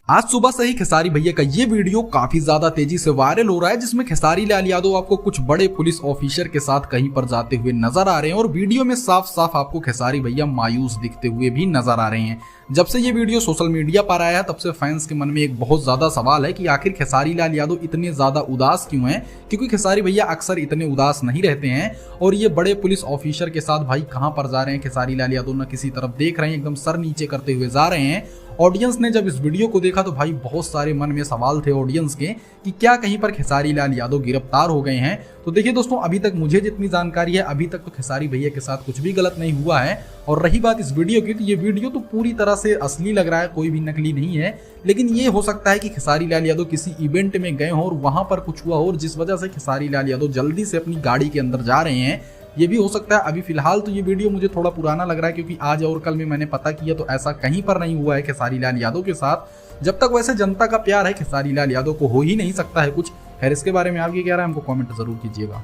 आज सुबह से ही खेसारी भैया का ये वीडियो काफी ज्यादा तेजी से वायरल हो रहा है, जिसमें खेसारी लाल यादव आपको कुछ बड़े पुलिस ऑफिसर के साथ कहीं पर जाते हुए नजर आ रहे हैं और वीडियो में साफ साफ आपको खेसारी भैया मायूस दिखते हुए भी नजर आ रहे हैं। जब से ये वीडियो सोशल मीडिया पर आया है तब से फैंस के मन में एक बहुत ज्यादा सवाल है कि आखिर खेसारी लाल यादव इतने ज्यादा उदास क्यों हैं, क्योंकि खेसारी भैया अक्सर इतने उदास नहीं रहते हैं। और ये बड़े पुलिस ऑफिसर के साथ भाई कहां पर जा रहे हैं, खेसारी लाल यादव न किसी तरफ देख रहे हैं, एकदम सर नीचे करते हुए जा रहे हैं। ऑडियंस ने जब इस वीडियो को देखा तो भाई बहुत सारे मन में सवाल थे ऑडियंस के कि क्या कहीं पर खेसारी लाल यादव गिरफ्तार हो गए हैं। तो देखिए दोस्तों, अभी तक मुझे जितनी जानकारी है अभी तक तो खेसारी भैया के साथ कुछ भी गलत नहीं हुआ है। और रही बात इस वीडियो की, तो ये वीडियो तो पूरी तरह से असली लग रहा है, कोई भी नकली नहीं है। लेकिन ये हो सकता है कि खेसारी लाल यादव किसी इवेंट में गए हों और वहां पर कुछ हुआ हो, और जिस वजह से खेसारी लाल यादव जल्दी से अपनी गाड़ी के अंदर जा रहे हैं, ये भी हो सकता है। अभी फिलहाल तो ये वीडियो मुझे थोड़ा पुराना लग रहा है, क्योंकि आज और कल में मैंने पता किया तो ऐसा कहीं पर नहीं हुआ है खेसारी लाल यादव के साथ। जब तक वैसे जनता का प्यार है खेसारी लाल यादव को हो ही नहीं सकता है कुछ। खैर, इसके बारे में आपकी क्या राय है, हमको कमेंट जरूर कीजिएगा।